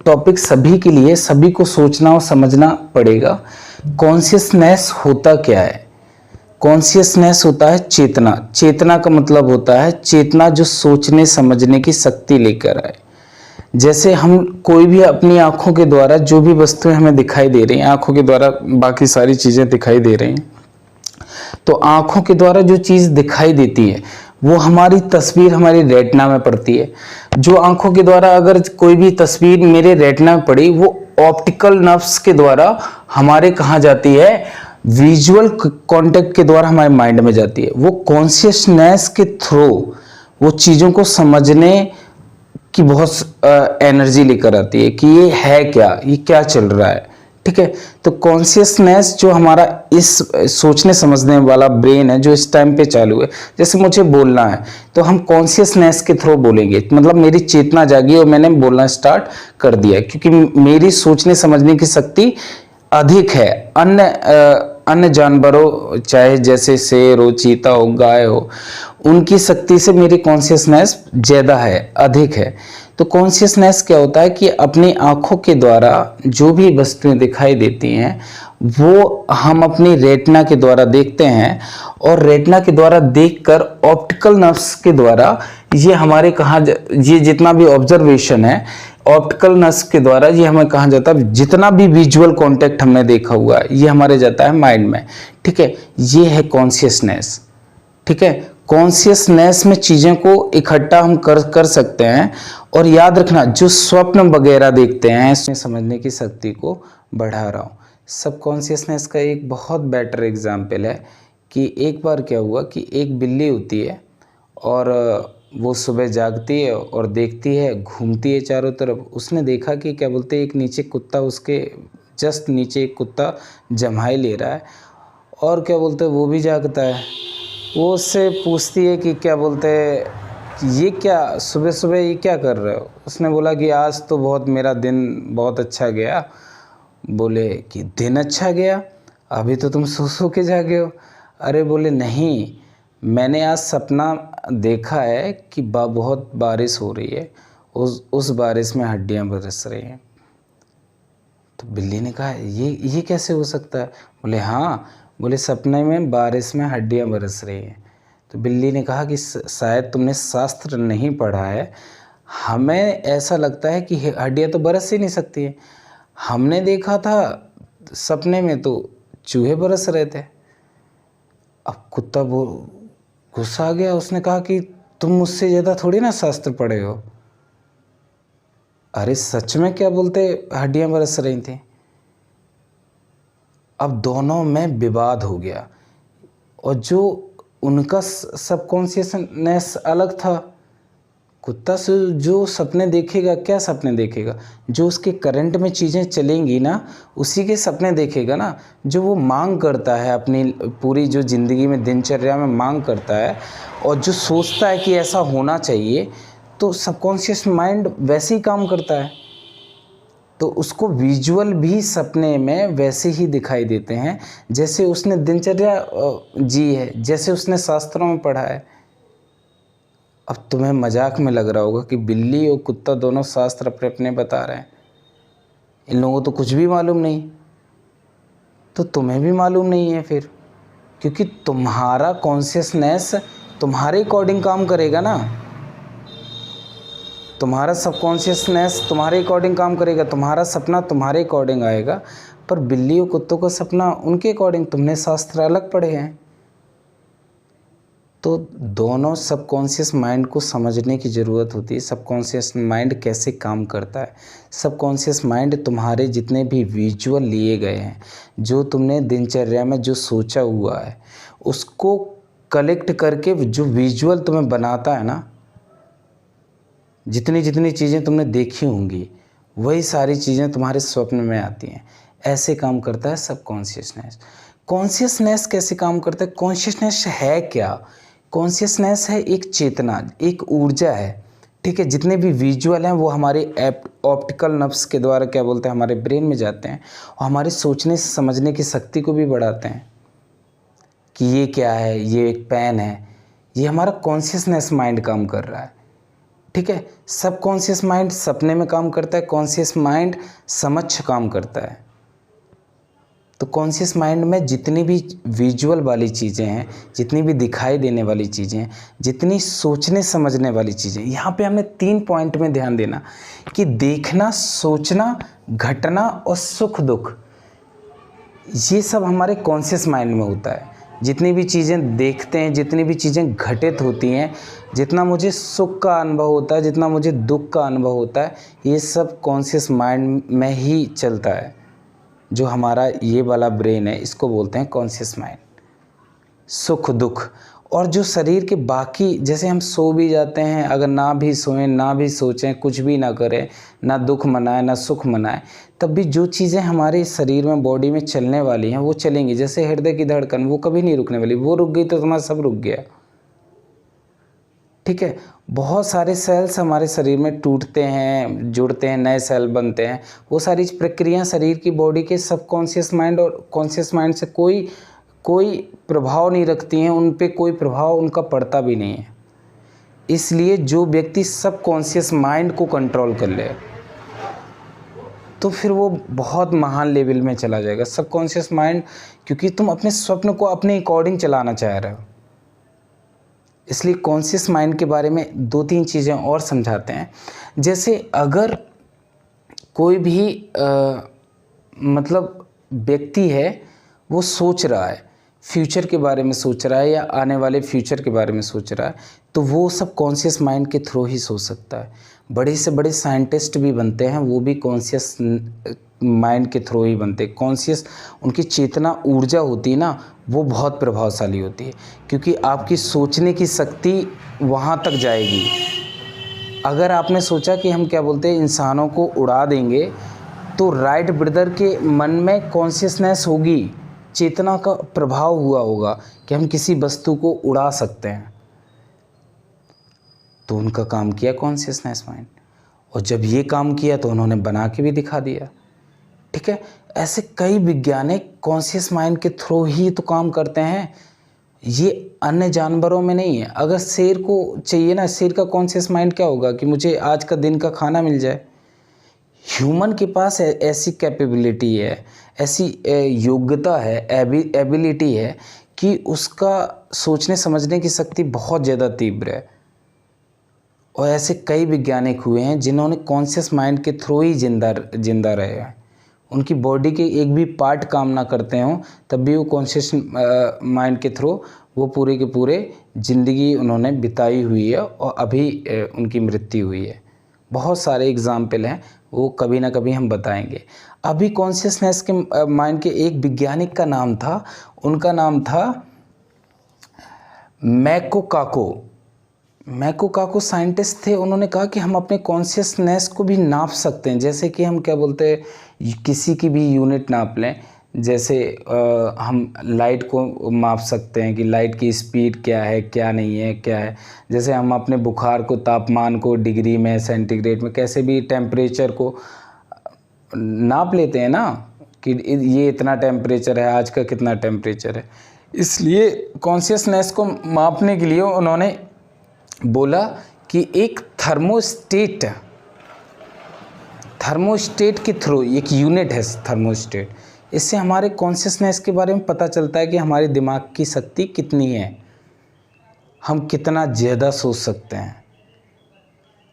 Topic सभी के लिए, सभी को सोचना और समझना पड़ेगा। कॉन्शियसनेस होता क्या है? कॉन्शियसनेस होता है चेतना। चेतना का मतलब होता है चेतना जो सोचने समझने की शक्ति लेकर आए। जैसे हम कोई भी अपनी आंखों के द्वारा जो भी वस्तुएं हमें दिखाई दे रही हैं, आंखों के द्वारा बाकी सारी चीजें दिखाई दे रही हैं, तो आंखों के द्वारा जो चीज दिखाई देती है वो हमारी तस्वीर हमारी रेटिना में पड़ती है। जो आंखों के द्वारा अगर कोई भी तस्वीर मेरे रेटिना में पड़ी, वो ऑप्टिकल नर्व्स के द्वारा हमारे कहाँ जाती है? विजुअल कांटेक्ट के द्वारा हमारे माइंड में जाती है। वो कॉन्शियसनेस के थ्रू वो चीजों को समझने की बहुत एनर्जी लेकर आती है कि ये है क्या, ये क्या चल रहा है। ठीक है, तो कॉन्शियसनेस जो हमारा इस सोचने समझने वाला ब्रेन है जो इस टाइम पे चालू है, जैसे मुझे बोलना है तो हम कॉन्शियसनेस के थ्रू बोलेंगे, मतलब मेरी चेतना जागी और मैंने बोलना स्टार्ट कर दिया, क्योंकि मेरी सोचने समझने की शक्ति अधिक है अन्य जानवरों, चाहे जैसे शेर हो, चीता हो, गाय हो, उनकी शक्ति से मेरी कॉन्शियसनेस ज्यादा है, अधिक है। तो कॉन्शियसनेस क्या होता है कि अपनी आंखों के द्वारा जो भी वस्तुएं दिखाई देती हैं वो हम अपनी रेटिना के द्वारा देखते हैं, और रेटिना के द्वारा देखकर ऑप्टिकल नर्व्स के द्वारा ये हमारे ये जितना भी ऑब्जर्वेशन है ऑप्टिकल नर्व्स के द्वारा ये हमें कहा जाता है, जितना भी विजुअल कांटेक्ट हमने देखा हुआ है ये हमारे जाता है माइंड में। ठीक है, ये है कॉन्शियसनेस। ठीक है, कॉन्शियसनेस में चीजें को इकट्ठा हम कर सकते हैं। और याद रखना, जो स्वप्न वगैरह देखते हैं इसमें समझने की शक्ति को बढ़ा रहा हूँ। सब कॉन्शियसनेस का एक बहुत बेटर एग्जाम्पल है कि एक बार क्या हुआ कि एक बिल्ली होती है और वो सुबह जागती है और देखती है, घूमती है चारों तरफ। उसने देखा कि क्या बोलते हैं, एक नीचे कुत्ता, उसके जस्ट नीचे एक कुत्ता जम्हाई ले रहा है, और क्या बोलते हैं वो भी जागता है। वो उससे पूछती है कि क्या बोलते हैं ये क्या सुबह सुबह ये क्या कर रहे हो? उसने बोला कि आज तो बहुत मेरा दिन बहुत अच्छा गया। बोले कि दिन अच्छा गया, अभी तो तुम सो के जागे हो। अरे बोले नहीं, मैंने आज सपना देखा है कि बहुत बारिश हो रही है, उस बारिश में हड्डियां बरस रही हैं। तो बिल्ली ने कहा ये कैसे हो सकता है? बोले हाँ, बोले सपने में बारिश में हड्डियां बरस रही हैं। तो बिल्ली ने कहा कि शायद तुमने शास्त्र नहीं पढ़ा है, हमें ऐसा लगता है कि हड्डियां तो बरस ही नहीं सकती हैं। हमने देखा था सपने में तो चूहे बरस रहे थे। अब कुत्ता वो गुस्सा आ गया, उसने कहा कि तुम मुझसे ज़्यादा थोड़ी ना शास्त्र पढ़े हो। अरे सच में क्या बोलते हड्डियां बरस रही थी। अब दोनों में विवाद हो गया, और जो उनका सबकॉन्शियसनेस अलग था। कुत्ता से जो सपने देखेगा, क्या सपने देखेगा? जो उसके करंट में चीज़ें चलेंगी ना, उसी के सपने देखेगा ना। जो वो मांग करता है अपनी पूरी जो ज़िंदगी में दिनचर्या में मांग करता है, और जो सोचता है कि ऐसा होना चाहिए, तो सबकॉन्शियस माइंड वैसे ही काम करता है। तो उसको विजुअल भी सपने में वैसे ही दिखाई देते हैं जैसे उसने दिनचर्या जी है, जैसे उसने शास्त्रों में पढ़ा है। अब तुम्हें मजाक में लग रहा होगा कि बिल्ली और कुत्ता दोनों शास्त्र अपने अपने बता रहे हैं, इन लोगों को तो कुछ भी मालूम नहीं। तो तुम्हें भी मालूम नहीं है फिर, क्योंकि तुम्हारा कॉन्शियसनेस तुम्हारे अकॉर्डिंग काम करेगा ना। तुम्हारा सबकॉन्शियसनेस तुम्हारे अकॉर्डिंग काम करेगा, तुम्हारा सपना तुम्हारे अकॉर्डिंग आएगा। पर बिल्ली और कुत्तों का सपना उनके अकॉर्डिंग, तुमने शास्त्र अलग पढ़े हैं। तो दोनों सबकॉन्शियस माइंड को समझने की ज़रूरत होती है। सबकॉन्शियस माइंड कैसे काम करता है? सबकॉन्शियस माइंड तुम्हारे जितने भी विजुअल लिए गए हैं, जो तुमने दिनचर्या में जो सोचा हुआ है, उसको कलेक्ट करके जो विजुअल तुम्हें बनाता है ना, जितनी जितनी चीज़ें तुमने देखी होंगी वही सारी चीज़ें तुम्हारे स्वप्न में आती हैं। ऐसे काम करता है सबकॉन्शियसनेस। कॉन्शियसनेस कैसे काम करता है? कॉन्शियसनेस है क्या? कॉन्शियसनेस है एक चेतना, एक ऊर्जा है। ठीक है, जितने भी विजुअल हैं वो हमारे ऑप्टिकल नर्व्स के द्वारा क्या बोलते हैं हमारे ब्रेन में जाते हैं, और हमारे सोचने से समझने की शक्ति को भी बढ़ाते हैं कि ये क्या है, ये एक पेन है। ये हमारा कॉन्शियसनेस माइंड काम कर रहा है। ठीक है। सबकॉन्शियस माइंड सपने में काम करता है, कॉन्शियस माइंड समक्ष काम करता है। तो कॉन्शियस माइंड में जितनी भी विजुअल वाली चीज़ें हैं, जितनी भी दिखाई देने वाली चीज़ें हैं, जितनी सोचने समझने वाली चीज़ें, यहाँ पे हमें 3 पॉइंट में ध्यान देना कि देखना, सोचना, घटना और सुख दुख, ये सब हमारे कॉन्शियस माइंड में होता है। जितनी भी चीज़ें देखते हैं, जितनी भी चीज़ें घटित होती हैं, जितना मुझे सुख का अनुभव होता है, जितना मुझे दुख का अनुभव होता है, ये सब कॉन्शियस माइंड में ही चलता है। जो हमारा ये वाला ब्रेन है, इसको बोलते हैं कॉन्शियस माइंड। सुख दुख और जो शरीर के बाकी, जैसे हम सो भी जाते हैं, अगर ना भी सोएं, ना भी सोचें, कुछ भी ना करें, ना दुख मनाएं ना सुख मनाएं, तब भी जो चीज़ें हमारे शरीर में, बॉडी में चलने वाली हैं वो चलेंगी। जैसे हृदय की धड़कन, वो कभी नहीं रुकने वाली, वो रुक गई तो तुम्हारा सब रुक गया। ठीक है। बहुत सारे सेल्स हमारे शरीर में टूटते हैं, जुड़ते हैं, नए सेल बनते हैं। वो सारी प्रक्रियाँ शरीर की, बॉडी के सबकॉन्शियस माइंड और कॉन्शियस माइंड से कोई प्रभाव नहीं रखती हैं, उन पे कोई प्रभाव उनका पड़ता भी नहीं है। इसलिए जो व्यक्ति सबकॉन्शियस माइंड को कंट्रोल कर ले तो फिर वो बहुत महान लेवल में चला जाएगा। सबकॉन्शियस माइंड, क्योंकि तुम अपने स्वप्न को अपने अकॉर्डिंग चलाना चाह रहे हो, इसलिए कॉन्शियस माइंड के बारे में 2-3 चीज़ें और समझाते हैं। जैसे अगर कोई भी मतलब व्यक्ति है, वो सोच रहा है, फ्यूचर के बारे में सोच रहा है या आने वाले फ्यूचर के बारे में सोच रहा है, तो वो सब कॉन्शियस माइंड के थ्रू ही सोच सकता है। बड़े से बड़े साइंटिस्ट भी बनते हैं, वो भी कॉन्शियस माइंड के थ्रू ही बनते हैं। कॉन्शियस, उनकी चेतना ऊर्जा होती है ना, वो बहुत प्रभावशाली होती है, क्योंकि आपकी सोचने की शक्ति वहाँ तक जाएगी। अगर आपने सोचा कि हम क्या बोलते हैं, इंसानों को उड़ा देंगे, तो राइट ब्रदर के मन में कॉन्शियसनेस होगी, चेतना का प्रभाव हुआ होगा कि हम किसी वस्तु को उड़ा सकते हैं, तो उनका काम किया कॉन्शियसनेस माइंड। और जब ये काम किया तो उन्होंने बना के भी दिखा दिया। ठीक है। ऐसे कई वैज्ञानिक कॉन्शियस माइंड के थ्रू ही तो काम करते हैं, ये अन्य जानवरों में नहीं है। अगर शेर को चाहिए ना, शेर का कॉन्शियस माइंड क्या होगा कि मुझे आज का दिन का खाना मिल जाए। ह्यूमन के पास ऐसी कैपेबिलिटी है, ऐसी योग्यता है, एबिलिटी है कि उसका सोचने समझने की शक्ति बहुत ज़्यादा तीव्र है। और ऐसे कई वैज्ञानिक हुए हैं जिन्होंने कॉन्शियस माइंड के थ्रू ही जिंदा रहे हैं। उनकी बॉडी के एक भी पार्ट काम ना करते हों, तब भी वो कॉन्शियस माइंड के थ्रू वो पूरे के पूरे ज़िंदगी उन्होंने बिताई हुई है और अभी उनकी मृत्यु हुई है। बहुत सारे एग्जाम्पल हैं, वो कभी ना कभी हम बताएंगे। अभी कॉन्शियसनेस के माइंड के एक वैज्ञानिक का नाम था, उनका नाम था मैको काको साइंटिस्ट थे। उन्होंने कहा कि हम अपने कॉन्शियसनेस को भी नाप सकते हैं। जैसे कि हम क्या बोलते हैं, किसी की भी यूनिट नाप लें। जैसे हम लाइट को माप सकते हैं कि लाइट की स्पीड क्या है, क्या नहीं है, क्या है। जैसे हम अपने बुखार को, तापमान को डिग्री में, सेंटीग्रेड में, कैसे भी टेम्परेचर को नाप लेते हैं ना कि ये इतना टेम्परेचर है, आज का कितना टेम्परेचर है। इसलिए कॉन्शियसनेस को मापने के लिए उन्होंने बोला कि एक थर्मोस्टेट के थ्रू, एक यूनिट है थर्मोस्टेट, इससे हमारे कॉन्शियसनेस के बारे में पता चलता है कि हमारे दिमाग की शक्ति कितनी है, हम कितना ज़्यादा सोच सकते हैं।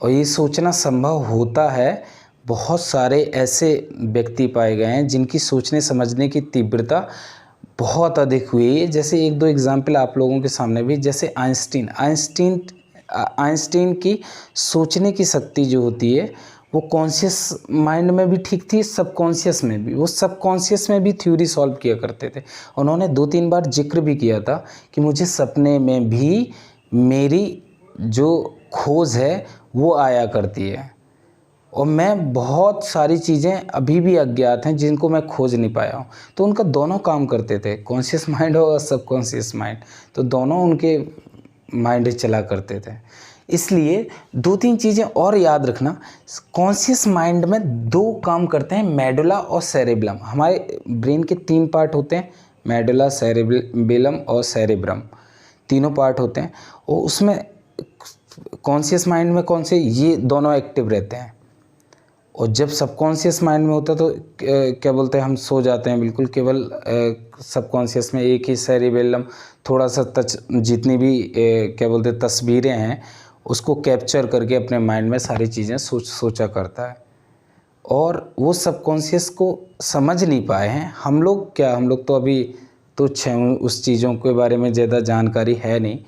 और ये सोचना संभव होता है। बहुत सारे ऐसे व्यक्ति पाए गए हैं जिनकी सोचने समझने की तीव्रता बहुत अधिक हुई है। जैसे 1-2 एग्जाम्पल आप लोगों के सामने भी, जैसे आइंस्टीन की सोचने की शक्ति जो होती है वो कॉन्शियस माइंड में भी ठीक थी, सबकॉन्शियस में भी। वो सबकॉन्शियस में भी थ्योरी सॉल्व किया करते थे। उन्होंने 2-3 बार जिक्र भी किया था कि मुझे सपने में भी मेरी जो खोज है वो आया करती है और मैं बहुत सारी चीज़ें अभी भी अज्ञात हैं जिनको मैं खोज नहीं पाया हूँ। तो उनका दोनों काम करते थे, कॉन्शियस माइंड और सबकॉन्शियस माइंड, तो दोनों उनके माइंड चला करते थे। इसलिए 2-3 चीज़ें और याद रखना। कॉन्शियस माइंड में 2 काम करते हैं, मेडुला और सेरेब्रम। हमारे ब्रेन के 3 पार्ट होते हैं, मेडुला, सेरेब्रम और सेरेब्रम, तीनों पार्ट होते हैं। और उसमें कॉन्शियस माइंड में कौन से, ये दोनों एक्टिव रहते हैं। और जब सबकॉन्शियस माइंड में होता है तो क्या बोलते हैं, हम सो जाते हैं बिल्कुल, केवल सबकॉन्शियस में एक ही सेरिबेलम थोड़ा सा टच, जितनी भी क्या बोलते हैं तस्वीरें हैं उसको कैप्चर करके अपने माइंड में सारी चीज़ें सोचा करता है। और वो सबकॉन्शियस को समझ नहीं पाए हैं हम लोग। हम लोग तो अभी तुच्छ हैं, उस चीज़ों के बारे में ज़्यादा जानकारी है नहीं।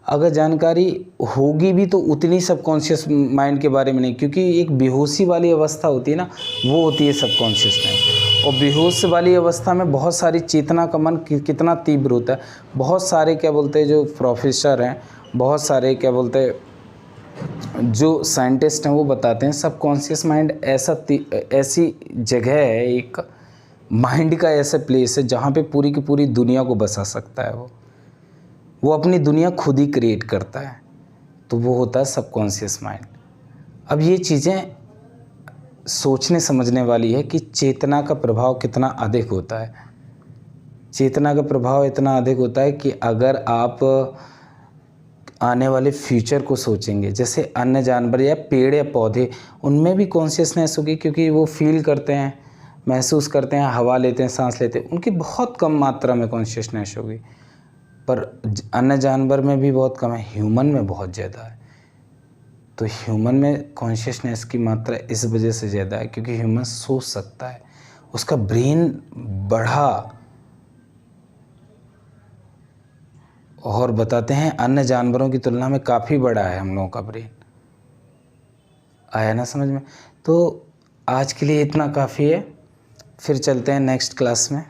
अगर जानकारी होगी भी तो उतनी सबकॉन्शियस माइंड के बारे में नहीं, क्योंकि एक बेहोशी वाली अवस्था होती है ना, वो होती है सबकॉन्शियस माइंड। और बेहोश वाली अवस्था में बहुत सारी चेतना का मन कितना तीव्र होता है। बहुत सारे क्या बोलते हैं जो प्रोफेसर हैं, बहुत सारे क्या बोलते हैं जो साइंटिस्ट हैं, वो बताते हैं सबकॉन्शियस माइंड ऐसी जगह है, एक माइंड का ऐसा प्लेस है जहाँ पे पूरी की पूरी दुनिया को बसा सकता है। वो अपनी दुनिया खुद ही क्रिएट करता है, तो वो होता है सबकॉन्शियस माइंड। अब ये चीज़ें सोचने समझने वाली है कि चेतना का प्रभाव कितना अधिक होता है। चेतना का प्रभाव इतना अधिक होता है कि अगर आप आने वाले फ्यूचर को सोचेंगे, जैसे अन्य जानवर या पेड़ या पौधे, उनमें भी कॉन्शियसनेस होगी, क्योंकि वो फील करते हैं, महसूस करते हैं, हवा लेते हैं, सांस लेते हैं, उनकी बहुत कम मात्रा में कॉन्शियसनेस होगी। पर अन्य जानवर में भी बहुत कम है, ह्यूमन में बहुत ज़्यादा है। तो ह्यूमन में कॉन्शियसनेस की मात्रा इस वजह से ज़्यादा है क्योंकि ह्यूमन सोच सकता है, उसका ब्रेन बढ़ा। और बताते हैं अन्य जानवरों की तुलना में काफ़ी बड़ा है हम लोगों का ब्रेन। आया ना समझ में? तो आज के लिए इतना काफ़ी है, फिर चलते हैं नेक्स्ट क्लास में।